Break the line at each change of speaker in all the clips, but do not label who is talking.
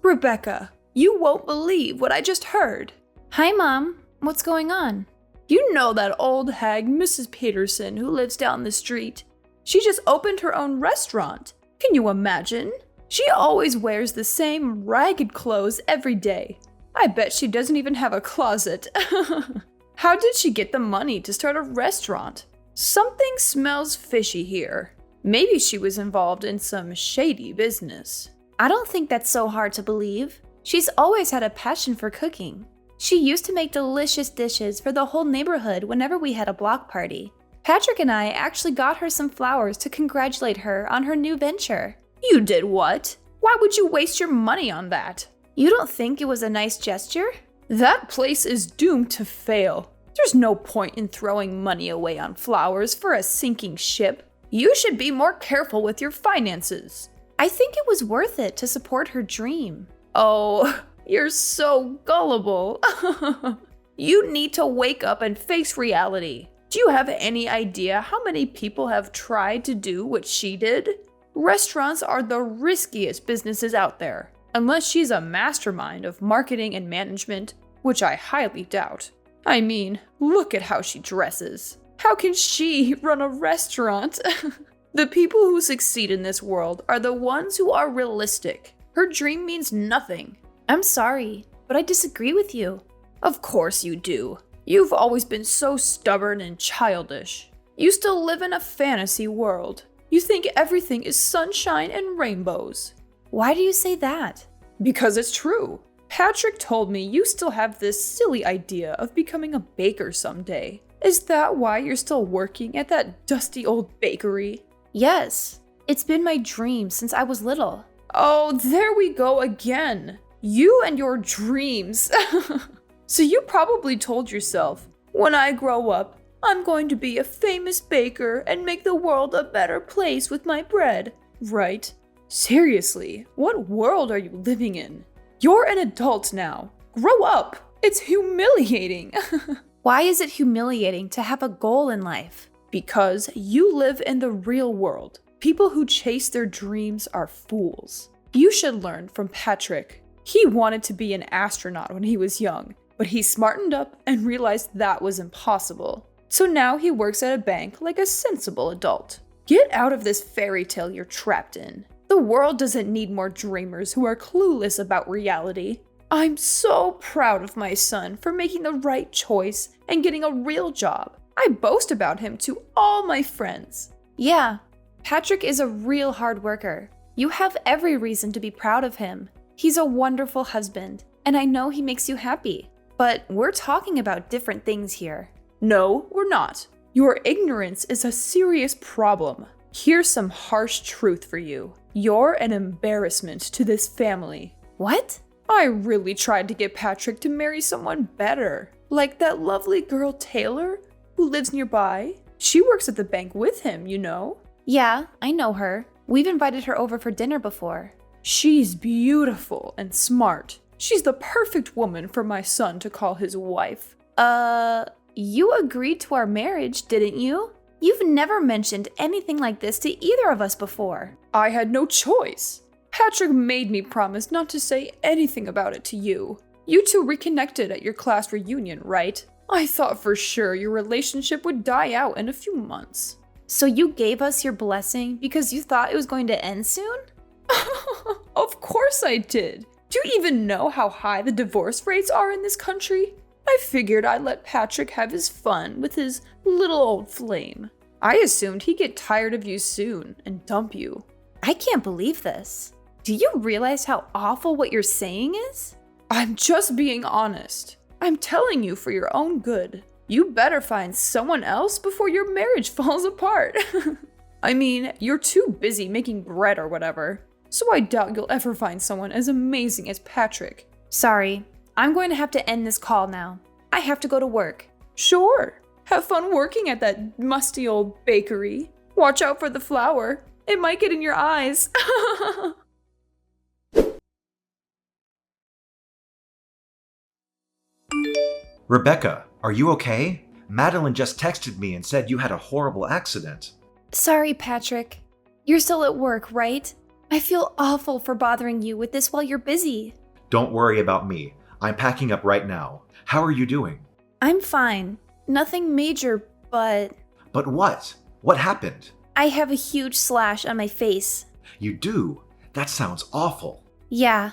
Rebecca, you won't believe what I just heard.
Hi, Mom. What's going on?
You know that old hag, Mrs. Peterson, who lives down the street? She just opened her own restaurant. Can you imagine? She always wears the same ragged clothes every day. I bet she doesn't even have a closet. How did she get the money to start a restaurant? Something smells fishy here. Maybe she was involved in some shady business.
I don't think that's so hard to believe. She's always had a passion for cooking. She used to make delicious dishes for the whole neighborhood whenever we had a block party. Patrick and I actually got her some flowers to congratulate her on her new venture.
You did what? Why would you waste your money on that?
You don't think it was a nice gesture?
That place is doomed to fail. There's no point in throwing money away on flowers for a sinking ship. You should be more careful with your finances.
I think it was worth it to support her dream.
Oh, you're so gullible. You need to wake up and face reality. Do you have any idea how many people have tried to do what she did? Restaurants are the riskiest businesses out there, unless she's a mastermind of marketing and management, which I highly doubt. I mean, look at how she dresses. How can she run a restaurant? The people who succeed in this world are the ones who are realistic. Her dream means nothing.
I'm sorry, but I disagree with you.
Of course you do. You've always been so stubborn and childish. You still live in a fantasy world. You think everything is sunshine and rainbows.
Why do you say that?
Because it's true. Patrick told me you still have this silly idea of becoming a baker someday. Is that why you're still working at that dusty old bakery?
Yes, it's been my dream since I was little.
Oh, there we go again. You and your dreams. So you probably told yourself, when I grow up, I'm going to be a famous baker and make the world a better place with my bread, right? Seriously, what world are you living in? You're an adult now. Grow up. It's humiliating.
Why is it humiliating to have a goal in life?
Because you live in the real world. People who chase their dreams are fools. You should learn from Patrick. He wanted to be an astronaut when he was young, but he smartened up and realized that was impossible. So now he works at a bank like a sensible adult. Get out of this fairy tale you're trapped in. The world doesn't need more dreamers who are clueless about reality. I'm so proud of my son for making the right choice and getting a real job. I boast about him to all my friends.
Yeah, Patrick is a real hard worker. You have every reason to be proud of him. He's a wonderful husband, and I know he makes you happy. But we're talking about different things here.
No, we're not. Your ignorance is a serious problem. Here's some harsh truth for you. You're an embarrassment to this family.
What?
I really tried to get Patrick to marry someone better. Like that lovely girl Taylor, who lives nearby. She works at the bank with him, you know.
Yeah, I know her. We've invited her over for dinner before.
She's beautiful and smart. She's the perfect woman for my son to call his wife.
You agreed to our marriage, didn't you? You've never mentioned anything like this to either of us before.
I had no choice. Patrick made me promise not to say anything about it to you. You two reconnected at your class reunion, right? I thought for sure your relationship would die out in a few months.
So you gave us your blessing because you thought it was going to end soon?
Of course I did. Do you even know how high the divorce rates are in this country? I figured I'd let Patrick have his fun with his little old flame. I assumed he'd get tired of you soon and dump you.
I can't believe this. Do you realize how awful what you're saying is?
I'm just being honest. I'm telling you for your own good. You better find someone else before your marriage falls apart. I mean, you're too busy making bread or whatever, so I doubt you'll ever find someone as amazing as Patrick.
Sorry, I'm going to have to end this call now. I have to go to work.
Sure. Have fun working at that musty old bakery. Watch out for the flour. It might get in your eyes.
Rebecca, are you okay? Madeline just texted me and said you had a horrible accident.
Sorry, Patrick. You're still at work, right? I feel awful for bothering you with this while you're busy.
Don't worry about me. I'm packing up right now. How are you doing?
I'm fine. Nothing major, but
But what? What happened?
I have a huge slash on my face.
You do? That sounds awful.
Yeah.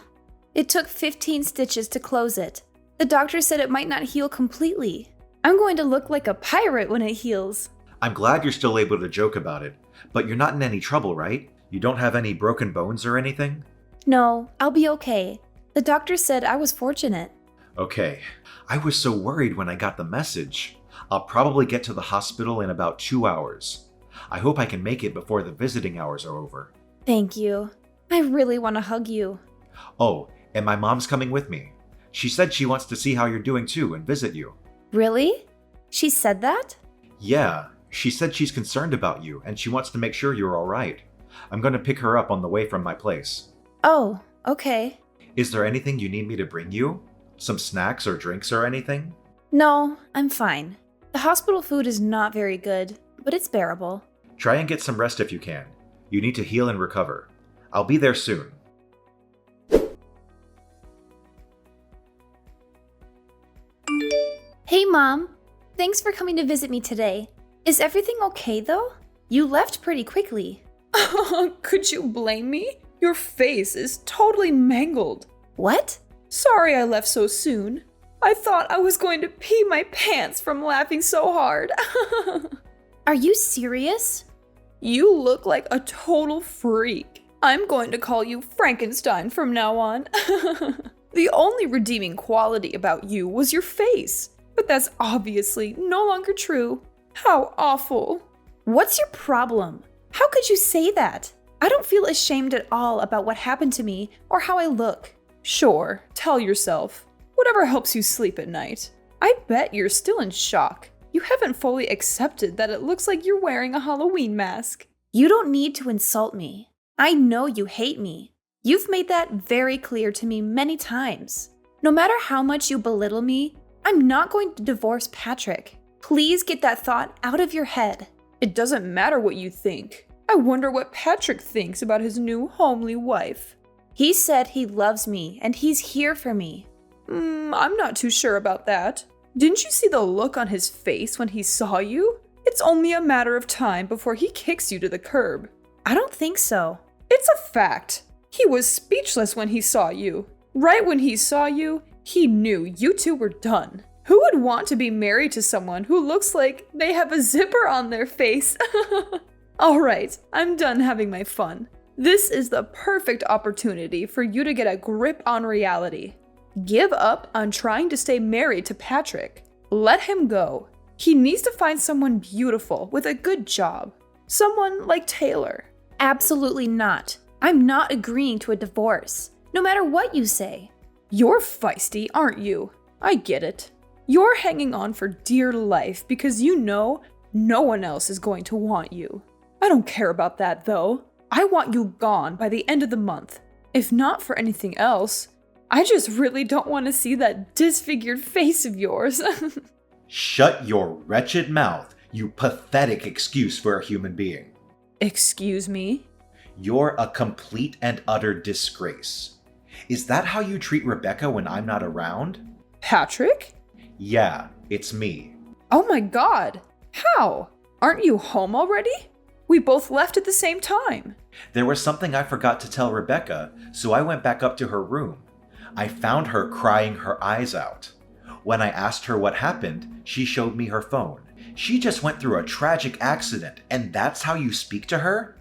It took 15 stitches to close it. The doctor said it might not heal completely. I'm going to look like a pirate when it heals.
I'm glad you're still able to joke about it, but you're not in any trouble, right? You don't have any broken bones or anything?
No, I'll be okay. The doctor said I was fortunate.
Okay. I was so worried when I got the message. I'll probably get to the hospital in about 2 hours. I hope I can make it before the visiting hours are over.
Thank you. I really want to hug you.
Oh, and my mom's coming with me. She said she wants to see how you're doing too and visit you.
Really? She said that?
Yeah, she said she's concerned about you and she wants to make sure you're alright. I'm going to pick her up on the way from my place.
Oh, okay.
Is there anything you need me to bring you? Some snacks or drinks or anything?
No, I'm fine. The hospital food is not very good, but it's bearable.
Try and get some rest if you can. You need to heal and recover. I'll be there soon.
Hey, Mom. Thanks for coming to visit me today. Is everything okay, though? You left pretty quickly.
Could you blame me? Your face is totally mangled.
What?
Sorry I left so soon. I thought I was going to pee my pants from laughing so hard.
Are you serious?
You look like a total freak. I'm going to call you Frankenstein from now on. The only redeeming quality about you was your face, but that's obviously no longer true. How awful.
What's your problem? How could you say that? I don't feel ashamed at all about what happened to me or how I look.
Sure, tell yourself. Whatever helps you sleep at night. I bet you're still in shock. You haven't fully accepted that it looks like you're wearing a Halloween mask.
You don't need to insult me. I know you hate me. You've made that very clear to me many times. No matter how much you belittle me, I'm not going to divorce Patrick. Please get that thought out of your head.
It doesn't matter what you think. I wonder what Patrick thinks about his new homely wife.
He said he loves me and he's here for me.
I'm not too sure about that. Didn't you see the look on his face when he saw you? It's only a matter of time before he kicks you to the curb.
I don't think so.
It's a fact. He was speechless when he saw you. Right when he saw you, he knew you two were done. Who would want to be married to someone who looks like they have a zipper on their face? Alright, I'm done having my fun. This is the perfect opportunity for you to get a grip on reality. Give up on trying to stay married to Patrick. Let him go. He needs to find someone beautiful with a good job. Someone like Taylor.
Absolutely not. I'm not agreeing to a divorce, no matter what you say.
You're feisty, aren't you? I get it. You're hanging on for dear life because you know no one else is going to want you. I don't care about that though. I want you gone by the end of the month. If not for anything else, I just really don't want to see that disfigured face of yours.
Shut your wretched mouth, you pathetic excuse for a human being.
Excuse me?
You're a complete and utter disgrace. Is that how you treat Rebecca when I'm not around?
Patrick?
Yeah, it's me.
Oh my god. How? Aren't you home already? We both left at the same time.
There was something I forgot to tell Rebecca, so I went back up to her room. I found her crying her eyes out. When I asked her what happened, she showed me her phone. She just went through a tragic accident, and that's how you speak to her?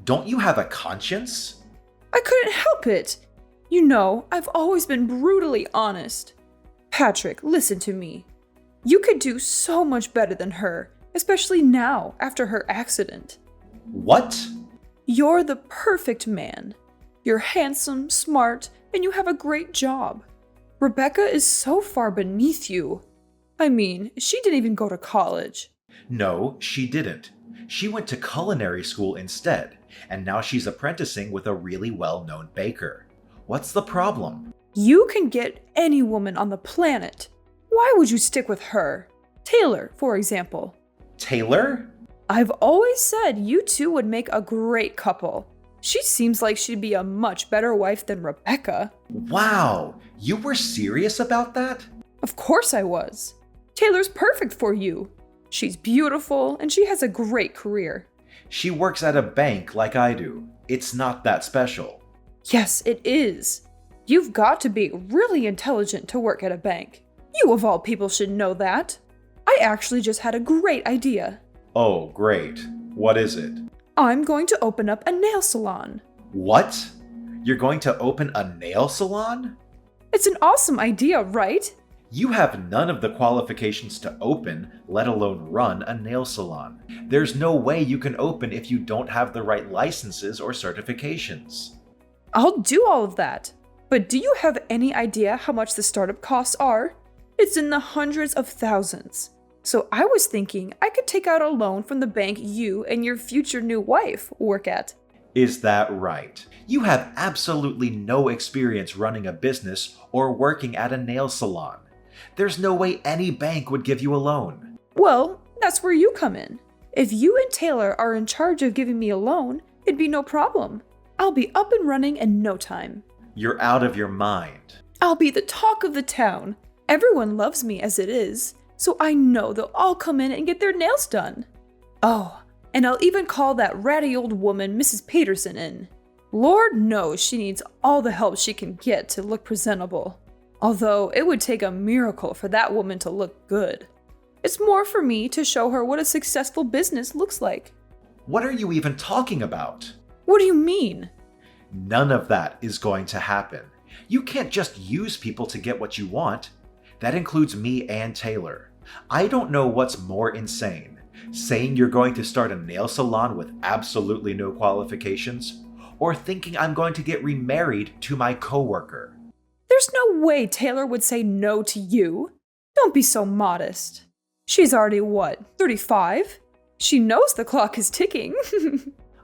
Don't you have a conscience?
I couldn't help it. You know, I've always been brutally honest. Patrick, listen to me. You could do so much better than her, especially now, after her accident.
What?
You're the perfect man. You're handsome, smart, and you have a great job. Rebecca is so far beneath you. I mean, she didn't even go to college.
No, she didn't. She went to culinary school instead, and now she's apprenticing with a really well-known baker. What's the problem?
You can get any woman on the planet. Why would you stick with her? Taylor, for example.
Taylor?
I've always said you two would make a great couple. She seems like she'd be a much better wife than Rebecca.
Wow, you were serious about that?
Of course I was. Taylor's perfect for you. She's beautiful and she has a great career.
She works at a bank like I do. It's not that special.
Yes, it is. You've got to be really intelligent to work at a bank. You of all people should know that. I actually just had a great idea.
Oh, great. What is it?
I'm going to open up a nail salon.
What? You're going to open a nail salon?
It's an awesome idea, right?
You have none of the qualifications to open, let alone run a nail salon. There's no way you can open if you don't have the right licenses or certifications.
I'll do all of that. But do you have any idea how much the startup costs are? It's in the hundreds of thousands. So I was thinking I could take out a loan from the bank you and your future new wife work at.
Is that right? You have absolutely no experience running a business or working at a nail salon. There's no way any bank would give you a loan.
Well, that's where you come in. If you and Taylor are in charge of giving me a loan, it'd be no problem. I'll be up and running in no time.
You're out of your mind.
I'll be the talk of the town. Everyone loves me as it is, so I know they'll all come in and get their nails done. Oh, and I'll even call that ratty old woman Mrs. Peterson in. Lord knows she needs all the help she can get to look presentable. Although it would take a miracle for that woman to look good. It's more for me to show her what a successful business looks like.
What are you even talking about?
What do you mean?
None of that is going to happen. You can't just use people to get what you want. That includes me and Taylor. I don't know what's more insane, saying you're going to start a nail salon with absolutely no qualifications, or thinking I'm going to get remarried to my coworker.
There's no way Taylor would say no to you. Don't be so modest. She's already, 35? She knows the clock is ticking.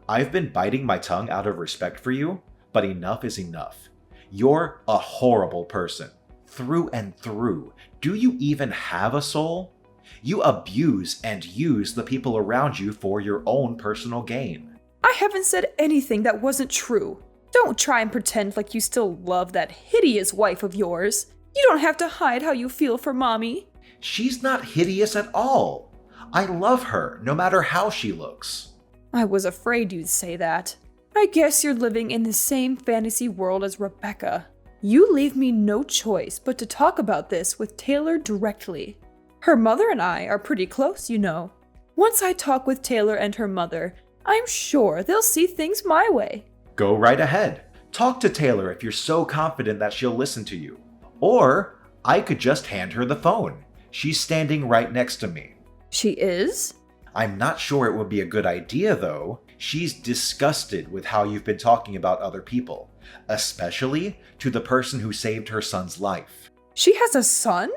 I've been biting my tongue out of respect for you, but enough is enough. You're a horrible person. Through and through. Do you even have a soul? You abuse and use the people around you for your own personal gain.
I haven't said anything that wasn't true. Don't try and pretend like you still love that hideous wife of yours. You don't have to hide how you feel for Mommy.
She's not hideous at all. I love her, no matter how she looks.
I was afraid you'd say that. I guess you're living in the same fantasy world as Rebecca. You leave me no choice but to talk about this with Taylor directly. Her mother and I are pretty close, you know. Once I talk with Taylor and her mother, I'm sure they'll see things my way.
Go right ahead. Talk to Taylor if you're so confident that she'll listen to you. Or I could just hand her the phone. She's standing right next to me.
She is?
I'm not sure it would be a good idea, though. She's disgusted with how you've been talking about other people, especially to the person who saved her son's life.
She has a son?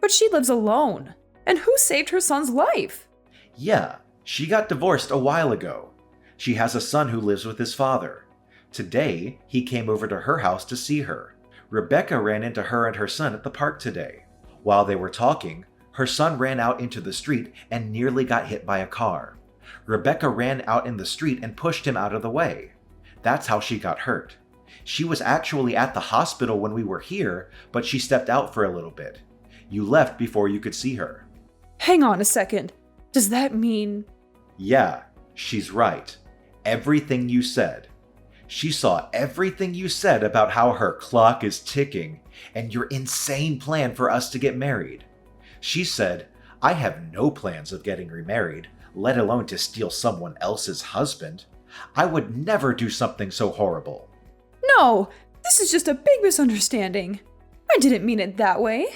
But she lives alone. And who saved her son's life?
Yeah, she got divorced a while ago. She has a son who lives with his father. Today, he came over to her house to see her. Rebecca ran into her and her son at the park today. While they were talking, her son ran out into the street and nearly got hit by a car. Rebecca ran out in the street and pushed him out of the way. That's how she got hurt. She was actually at the hospital when we were here, but she stepped out for a little bit. You left before you could see her.
Hang on a second. Does that mean...
Yeah, she's right. Everything you said. She saw everything you said about how her clock is ticking and your insane plan for us to get married. She said, I have no plans of getting remarried, let alone to steal someone else's husband. I would never do something so horrible.
No, this is just a big misunderstanding. I didn't mean it that way.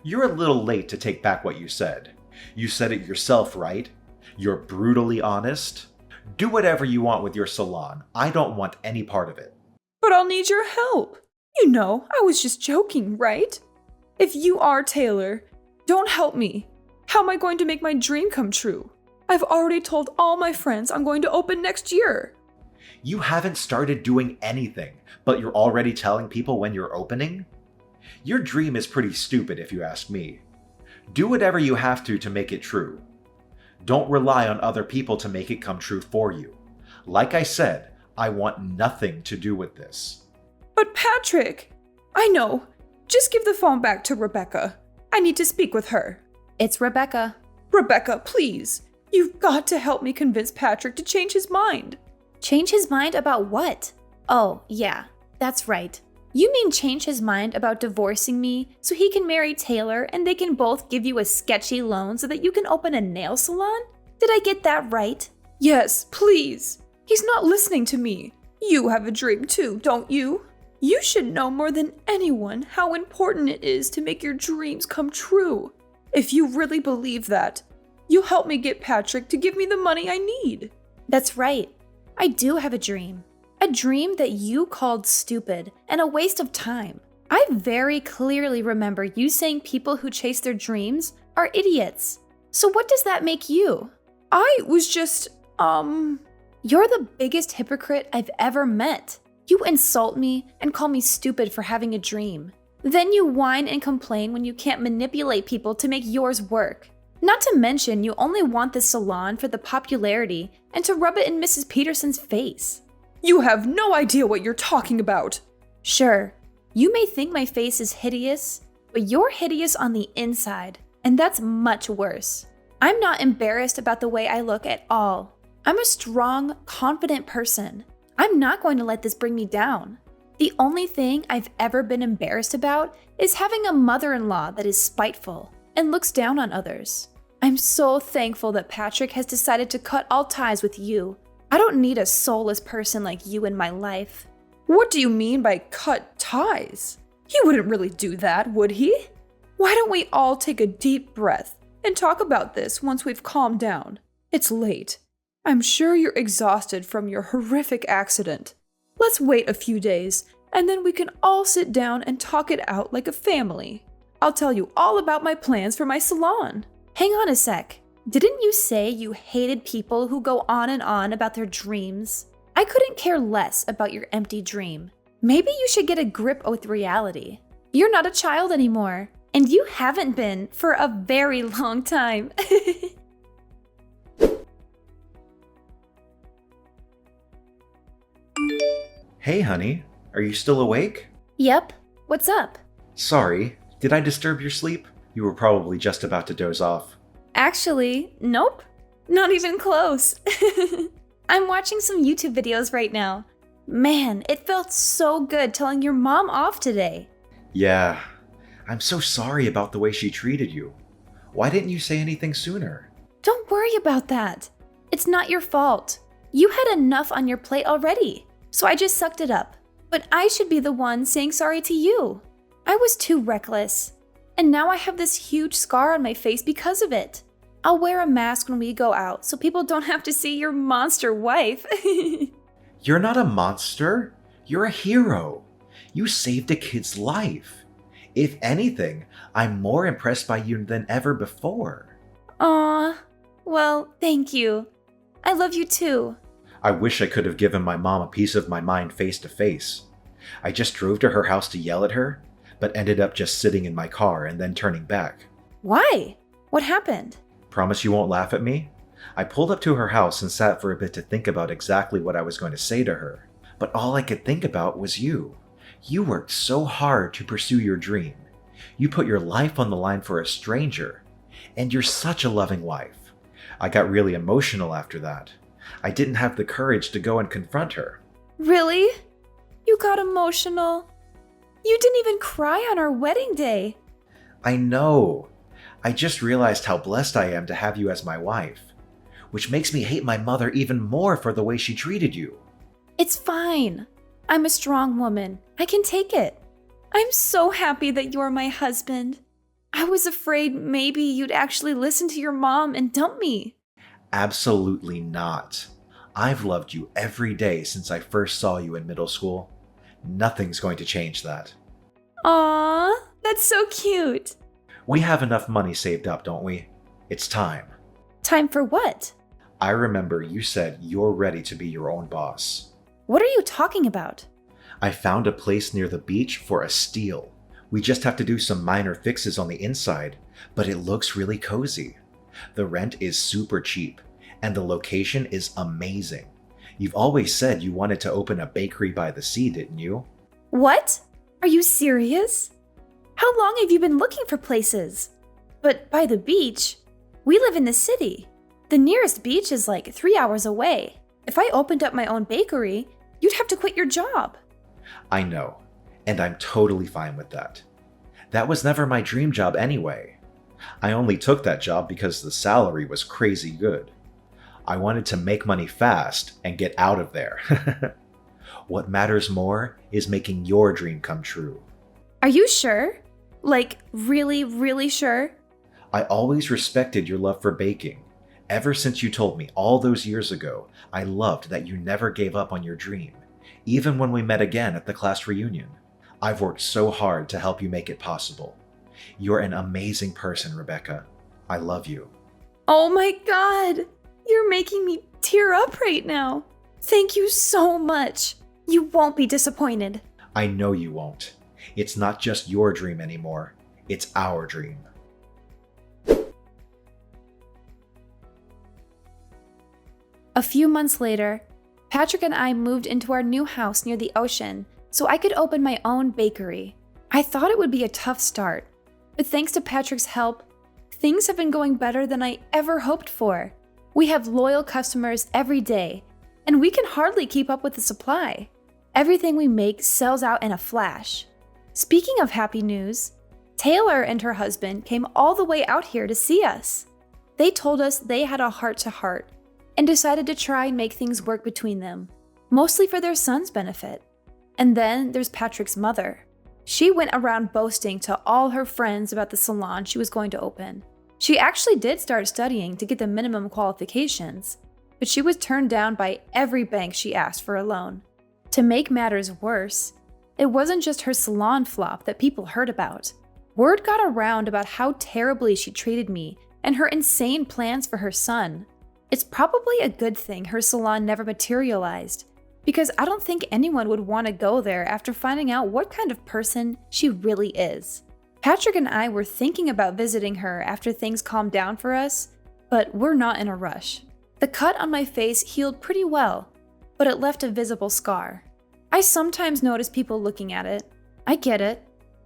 You're a little late to take back what you said. You said it yourself, right? You're brutally honest. Do whatever you want with your salon. I don't want any part of it.
But I'll need your help. You know, I was just joking, right? If you are Taylor, don't help me. How am I going to make my dream come true? I've already told all my friends I'm going to open next year.
You haven't started doing anything, but you're already telling people when you're opening? Your dream is pretty stupid if you ask me. Do whatever you have to make it true. Don't rely on other people to make it come true for you. Like I said, I want nothing to do with this.
But Patrick, I know. Just give the phone back to Rebecca. I need to speak with her.
It's Rebecca.
Rebecca, please. You've got to help me convince Patrick to change his mind.
Change his mind about what? Oh, yeah, that's right. You mean change his mind about divorcing me so he can marry Taylor and they can both give you a sketchy loan so that you can open a nail salon? Did I get that right?
Yes, please. He's not listening to me. You have a dream too, don't you? You should know more than anyone how important it is to make your dreams come true. If you really believe that, you'll help me get Patrick to give me the money I need.
That's right. I do have a dream. A dream that you called stupid and a waste of time. I very clearly remember you saying people who chase their dreams are idiots. So what does that make you?
I was just,
You're the biggest hypocrite I've ever met. You insult me and call me stupid for having a dream. Then you whine and complain when you can't manipulate people to make yours work. Not to mention, you only want this salon for the popularity and to rub it in Mrs. Peterson's face.
You have no idea what you're talking about.
Sure, you may think my face is hideous, but you're hideous on the inside, and that's much worse. I'm not embarrassed about the way I look at all. I'm a strong, confident person. I'm not going to let this bring me down. The only thing I've ever been embarrassed about is having a mother-in-law that is spiteful and looks down on others. I'm so thankful that Patrick has decided to cut all ties with you. I don't need a soulless person like you in my life.
What do you mean by cut ties? He wouldn't really do that, would he? Why don't we all take a deep breath and talk about this once we've calmed down? It's late. I'm sure you're exhausted from your horrific accident. Let's wait a few days, and then we can all sit down and talk it out like a family. I'll tell you all about my plans for my salon.
Hang on a sec. Didn't you say you hated people who go on and on about their dreams? I couldn't care less about your empty dream. Maybe you should get a grip with reality. You're not a child anymore, and you haven't been for a very long time.
Hey, honey, are you still awake?
Yep. What's up?
Sorry, did I disturb your sleep? You were probably just about to doze off.
Actually, nope. Not even close. I'm watching some YouTube videos right now. Man, it felt so good telling your mom off today.
Yeah, I'm so sorry about the way she treated you. Why didn't you say anything sooner?
Don't worry about that. It's not your fault. You had enough on your plate already, so I just sucked it up. But I should be the one saying sorry to you. I was too reckless. And now I have this huge scar on my face because of it. I'll wear a mask when we go out so people don't have to see your monster wife.
You're not a monster. You're a hero. You saved a kid's life. If anything, I'm more impressed by you than ever before.
Aw, well, thank you. I love you too.
I wish I could have given my mom a piece of my mind face to face. I just drove to her house to yell at her, but ended up just sitting in my car and then turning back.
Why? What happened?
Promise you won't laugh at me? I pulled up to her house and sat for a bit to think about exactly what I was going to say to her. But all I could think about was you. You worked so hard to pursue your dream. You put your life on the line for a stranger. And you're such a loving wife. I got really emotional after that. I didn't have the courage to go and confront her.
Really? You got emotional? You didn't even cry on our wedding day.
I know. I just realized how blessed I am to have you as my wife, which makes me hate my mother even more for the way she treated you.
It's fine. I'm a strong woman. I can take it. I'm so happy that you're my husband. I was afraid maybe you'd actually listen to your mom and dump me.
Absolutely not. I've loved you every day since I first saw you in middle school. Nothing's going to change that.
Aww, that's so cute.
We have enough money saved up, don't we? It's time.
Time for what?
I remember you said you're ready to be your own boss.
What are you talking about?
I found a place near the beach for a steal. We just have to do some minor fixes on the inside, but it looks really cozy. The rent is super cheap, and the location is amazing. You've always said you wanted to open a bakery by the sea, didn't you?
What? Are you serious? How long have you been looking for places? But by the beach? We live in the city. The nearest beach is like 3 hours away. If I opened up my own bakery, you'd have to quit your job.
I know, and I'm totally fine with that. That was never my dream job anyway. I only took that job because the salary was crazy good. I wanted to make money fast and get out of there. What matters more is making your dream come true.
Are you sure? Like, really, really sure?
I always respected your love for baking. Ever since you told me all those years ago, I loved that you never gave up on your dream, even when we met again at the class reunion. I've worked so hard to help you make it possible. You're an amazing person, Rebecca. I love you.
Oh my God! You're making me tear up right now. Thank you so much. You won't be disappointed.
I know you won't. It's not just your dream anymore. It's our dream.
A few months later, Patrick and I moved into our new house near the ocean so I could open my own bakery. I thought it would be a tough start, but thanks to Patrick's help, things have been going better than I ever hoped for. We have loyal customers every day, and we can hardly keep up with the supply. Everything we make sells out in a flash. Speaking of happy news, Taylor and her husband came all the way out here to see us. They told us they had a heart-to-heart and decided to try and make things work between them, mostly for their son's benefit. And then there's Patrick's mother. She went around boasting to all her friends about the salon she was going to open. She actually did start studying to get the minimum qualifications, but she was turned down by every bank she asked for a loan. To make matters worse, it wasn't just her salon flop that people heard about. Word got around about how terribly she treated me and her insane plans for her son. It's probably a good thing her salon never materialized, because I don't think anyone would want to go there after finding out what kind of person she really is. Patrick and I were thinking about visiting her after things calmed down for us, but we're not in a rush. The cut on my face healed pretty well, but it left a visible scar. I sometimes notice people looking at it. I get it.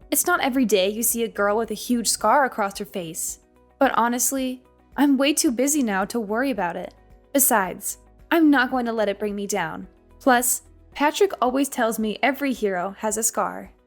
It's not every day you see a girl with a huge scar across her face. But honestly, I'm way too busy now to worry about it. Besides, I'm not going to let it bring me down. Plus, Patrick always tells me every hero has a scar.